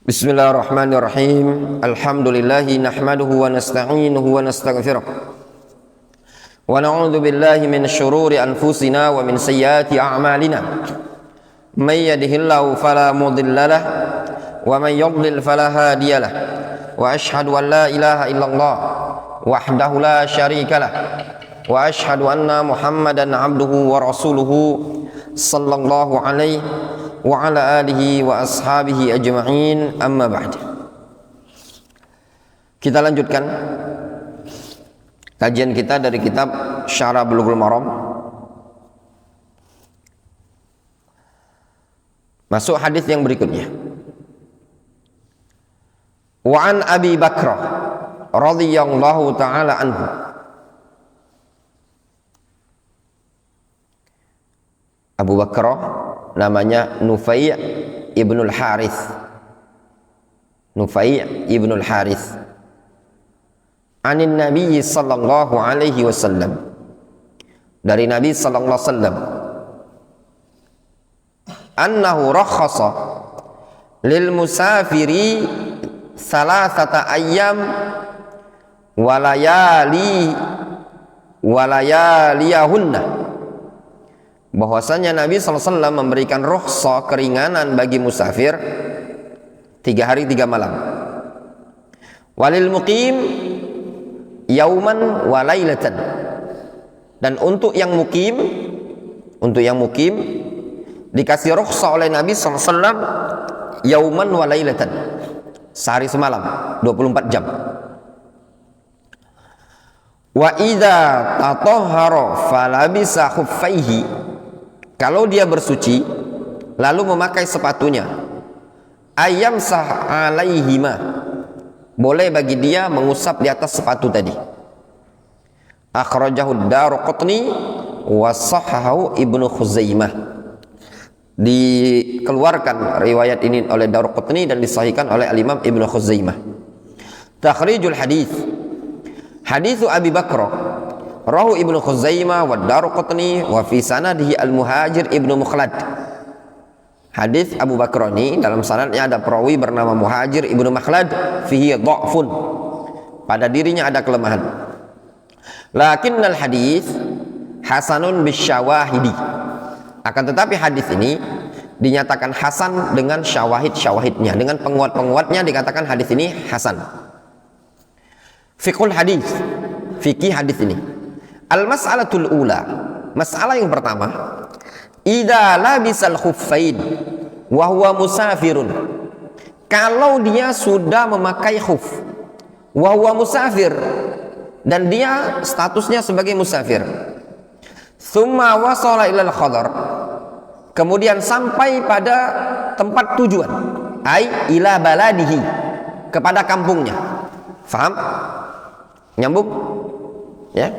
Bismillahirrahmanirrahim. Alhamdulillahi nahmaduhu wa nasta'inuhu wa nastaghfiruh. Wa na'udzu billahi min syururi anfusina wa min sayyiati a'malina. May yahdihillahu fala mudilla lahu wa may yudlil fala hadiya lahu. Wa asyhadu an la ilaha illallah wahdahu la syarika lahu. Wa asyhadu anna Muhammadan 'abduhu wa rasuluhu sallallahu alaihi wa ala alihi wa ashabihi ajma'in, amma ba'd. Kita lanjutkan kajian kita dari kitab Syarah Bulughul Maram. Masuk hadis yang berikutnya. Wa an Abi Bakrah radhiyallahu taala anhu. Abu Bakrah namanya Nufai' ibnul Harith. Nufai' ibnul Harith. Anin Nabi sallallahu alaihi wasallam. Dari Nabi sallallahu alaihi wasallam. Annahu rakhasa lil musafiri salasata ayyam walayaliyahunna. Bahwasanya Nabi SAW memberikan rukhsah, keringanan bagi musafir 3 hari 3 malam. Walil muqim yauman wa lailatan. Dan untuk yang mukim dikasih rukhsah oleh Nabi SAW yauman wa lailatan, sehari semalam, 24 jam. Wa idza tatahhara falabisa khuffaihi. Kalau dia bersuci lalu memakai sepatunya, ayam sah alaihima, boleh bagi dia mengusap di atas sepatu tadi. Akhrajahu Daruqutni wa sahhahu Ibnu Khuzaimah. Dikeluarkan riwayat ini oleh Daruqutni dan disahihkan oleh Al-Imam Ibnu Khuzaimah. Takhrijul hadis. Haditsu Abi Bakrah rahu Ibnu Khuzaimah wa Daruqutni wa fi sanadihi Al-Muhajir Ibnu Mukhlad. Hadis Abu Bakrah ini dalam sanadnya ada perawi bernama Muhajir Ibnu Mukhlad, fihi dha'fun, pada dirinya ada kelemahan. Lakinnal hadis hasanun bisyawahidi. Akan tetapi hadis ini dinyatakan hasan dengan syawahid-syawahidnya, dengan penguat-penguatnya dikatakan hadis ini hasan. Fiqhul hadis, fikih hadis ini. Al-mas'alatul ula, masalah yang pertama, idza labisal khuffain wa huwa musafirun. Kalau dia sudah memakai khuf wa huwa musafir, dan dia statusnya sebagai musafir, thumma wasala ilal khadar, kemudian sampai pada tempat tujuan, ai ila baladihi, kepada kampungnya. Faham? Nyambung? Ya?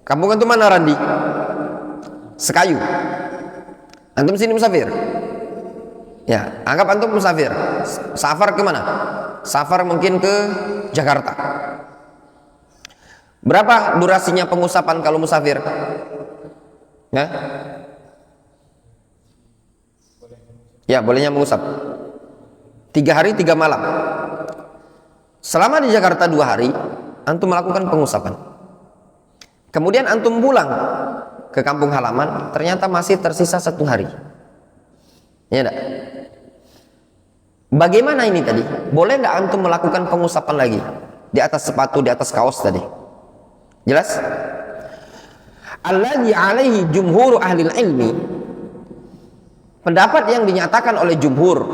Kampung antum mana, Randi? Sekayu. Antum sini musafir. Ya, anggap antum musafir. Safar ke mana? Safar mungkin ke Jakarta. Berapa durasinya pengusapan kalau musafir? Ya? Ya, bolehnya mengusap 3 hari 3 malam. Selama di Jakarta 2 hari, antum melakukan pengusapan. Kemudian antum pulang ke kampung halaman, ternyata masih tersisa 1 hari. Ya enggak? Bagaimana ini tadi? Boleh enggak antum melakukan pengusapan lagi di atas sepatu, di atas kaos tadi? Jelas? Alladzi alaihi jumhur ahli ilmi, pendapat yang dinyatakan oleh jumhur,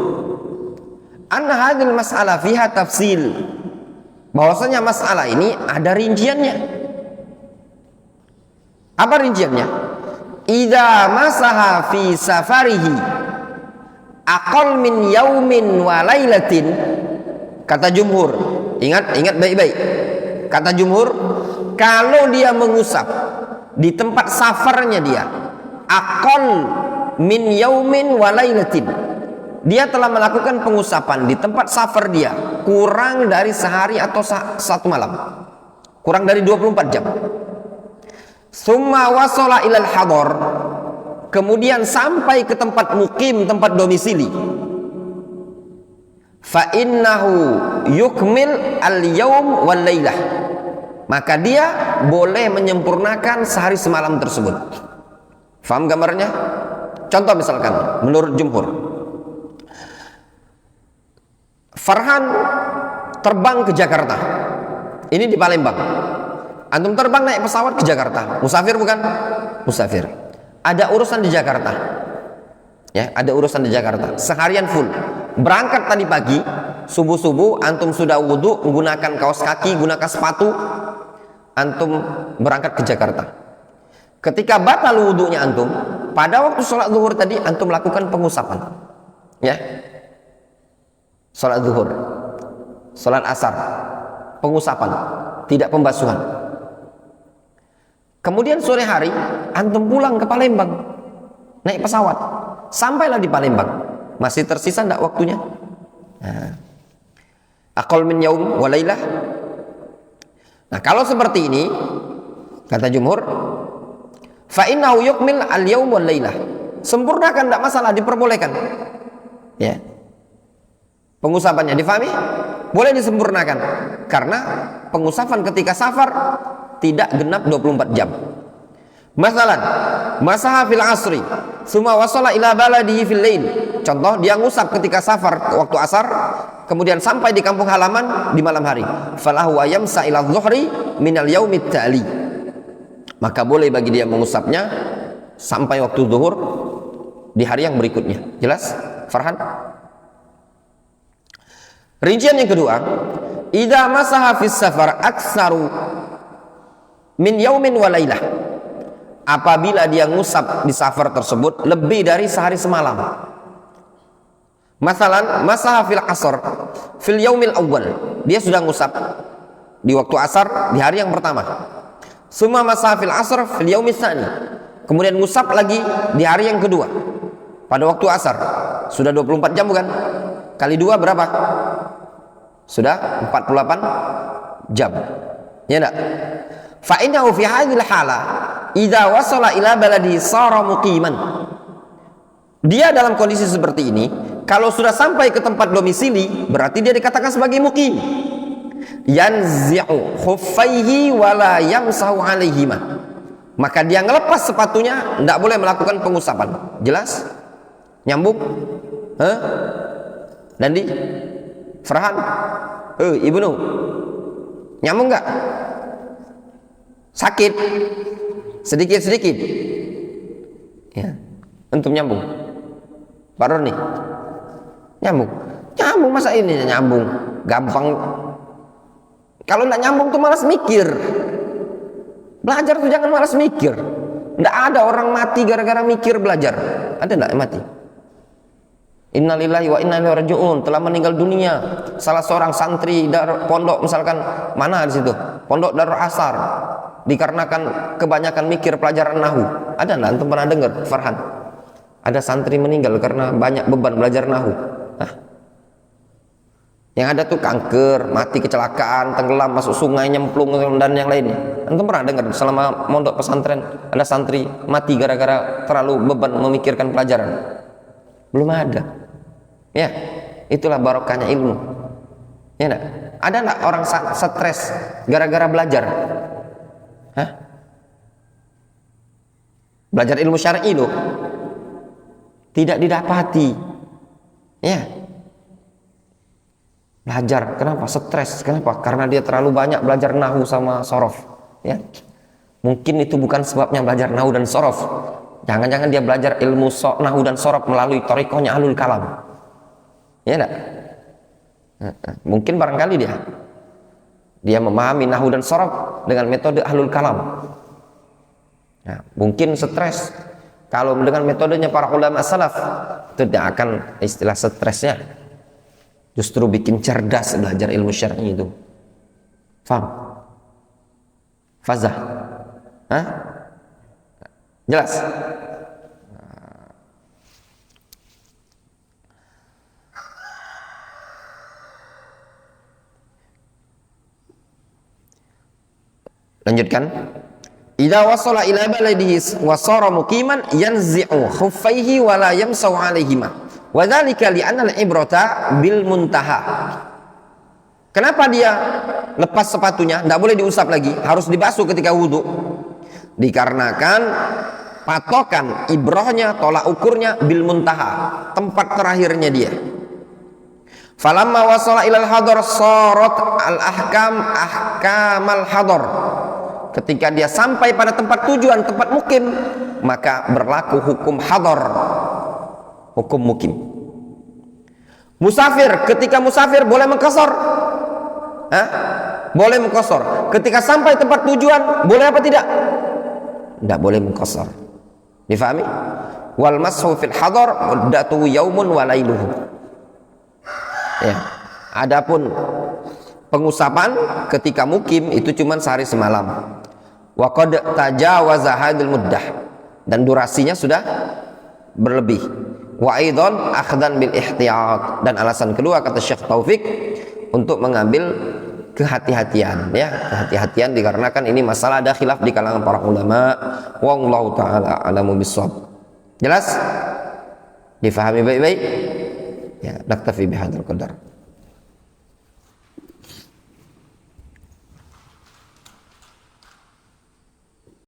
anna hadhil mas'alah fiha tafsil, bahwasanya masalah ini ada rinciannya. Apa rinciannya? Idza masaha fi safarihi aqall min yaumin wa lailatin, kata jumhur. Ingat baik-baik. Kata jumhur, kalau dia mengusap di tempat safarnya dia, aqall min yaumin wa lailatin, dia telah melakukan pengusapan di tempat safar dia kurang dari sehari atau 1 malam, kurang dari 24 jam. Summa wasala ilal hadar, kemudian sampai ke tempat mukim, tempat domisili. fa innahu yukmil al-yaum wal lailah, maka dia boleh menyempurnakan sehari semalam tersebut. Faham gambarnya? Contoh misalkan menurut jumhur, Farhan terbang ke Jakarta, ini di Palembang. Antum terbang naik pesawat ke Jakarta, musafir bukan? Musafir. Ada urusan di Jakarta, ya, ada urusan di Jakarta. Seharian full. Berangkat tadi pagi, subuh-subuh, antum sudah wudhu, menggunakan kaos kaki, gunakan sepatu, antum berangkat ke Jakarta. Ketika batal wudhunya antum, pada waktu sholat zuhur tadi, antum lakukan pengusapan, ya, sholat zuhur, sholat asar, pengusapan, tidak pembasuhan. Kemudian sore hari antum pulang ke Palembang naik pesawat, sampailah di Palembang, masih tersisa tidak waktunya? Aqall min yaum wa lailah. Nah, kalau seperti ini kata jumhur, fa innahu yukmil al yaum wal lailah, sempurnakan, tidak masalah, diperbolehkan, ya. Pengusapannya difahami? Boleh disempurnakan, karena pengusapan ketika safar tidak genap 24 jam. Masalan, masaha fil asri, summa wasala ila baladihi fil lail. Contoh, dia ngusap ketika safar waktu asar, kemudian sampai di kampung halaman di malam hari. Falahu ayamsa ila dhuhri minal yaumit ta'li. Maka boleh bagi dia mengusapnya sampai waktu zuhur di hari yang berikutnya. Jelas, Farhan? Rincian yang kedua, idza masaha fis safar aktsaru min yaumin wa lailah, apabila dia ngusap di safar tersebut lebih dari sehari semalam. Masalan, masaha fil asr fil yaumil awwal, dia sudah ngusap di waktu asar di hari yang pertama. Summa masaha fil asr fil yaumis tsani, kemudian ngusap lagi di hari yang kedua pada waktu asar. Sudah 24 jam bukan? Kali 2 berapa? Sudah 48 jam. Ya enggak? Fa innahu fi hadhil hala idza wasala ila baladi sara muqiman. Dia dalam kondisi seperti ini, kalau sudah sampai ke tempat domisili, berarti dia dikatakan sebagai muqim. Yanzi'u khuffaihi wa la yamsahu 'alaihima. Maka dia ngelepas sepatunya, tidak boleh melakukan pengusapan. Jelas? Nyambung? Dandi? Farhan? Ibnu? Nyambung enggak? Sakit sedikit-sedikit, ya, antum nyambung. Pak Roni nyambung, masa ini nyambung gampang. Kalau nggak nyambung tuh malas mikir. Belajar tuh jangan malas mikir. Nggak ada orang mati gara-gara mikir belajar. Ada nggak mati? Innalillahi wa inna ilaihi raji'un, telah meninggal dunia salah seorang santri dari pondok, misalkan mana di situ, pondok Darul Asar, dikarenakan kebanyakan mikir pelajaran nahu. Ada nggak antum pernah dengar, Farhan? Ada santri meninggal karena banyak beban belajar nahu. Yang ada tuh kanker, mati kecelakaan, tenggelam masuk sungai, nyemplung dan yang lainnya. Antum pernah dengar selama mondok pesantren ada santri mati gara-gara terlalu beban memikirkan pelajaran? Belum ada. Ya, itulah barokahnya ilmu. Ya enggak? Ada enggak orang stres gara-gara belajar? Belajar ilmu syar'i loh. Tidak didapati. Ya. Belajar, kenapa? Stres, kenapa? Karena dia terlalu banyak belajar nahwu sama sorof. Ya. Mungkin itu bukan sebabnya belajar nahwu dan sorof. Jangan-jangan dia belajar ilmu nahwu dan sorof melalui thariqahnya ahlul kalam. Ya enggak? Mungkin barangkali dia memahami nahwu dan sorof dengan metode ahlul kalam. Nah, mungkin stres. Kalau dengan metodenya para ulama salaf, tidak akan istilah stresnya. Justru bikin cerdas belajar ilmu syar'i itu. Faham? Fazah? Jelas? Lanjutkan. Idza wasala ila baladihi wa sara muqiman yanzi'u khuffaihi wa la yamsahu 'alaihima. Wa dzalika li'anna al-ibrata bil muntaha. Kenapa dia lepas sepatunya? Tidak boleh diusap lagi, harus dibasuh ketika wudhu. Dikarenakan patokan ibrahnya, tolak ukurnya bil muntaha, tempat terakhirnya dia. Falamma wasala ilal hadar sarat al ahkam ahkamal hadar. Ketika dia sampai pada tempat tujuan, tempat mukim, maka berlaku hukum hadar, hukum mukim. Musafir, ketika musafir boleh mengqasar? Boleh mengqasar. Ketika sampai tempat tujuan, boleh apa tidak? Tidak boleh mengqasar. Difahami? Wal mashu fil hadar muddatu yaumun wa lailuhu. Ya. Adapun pengusapan ketika mukim itu cuma sehari semalam. Wa qad tajawaza hadil muddah, dan durasinya sudah berlebih. Wa aidan akhdan bil ihtiyat, dan alasan kedua kata Syekh Taufik untuk mengambil kehati-hatian, ya, kehati-hatian dikarenakan ini masalah ada khilaf di kalangan para ulama. Wallahu taala a'lamu bissawab. Jelas? Difahami baik-baik? Ya, naktafi bihadzal qadar.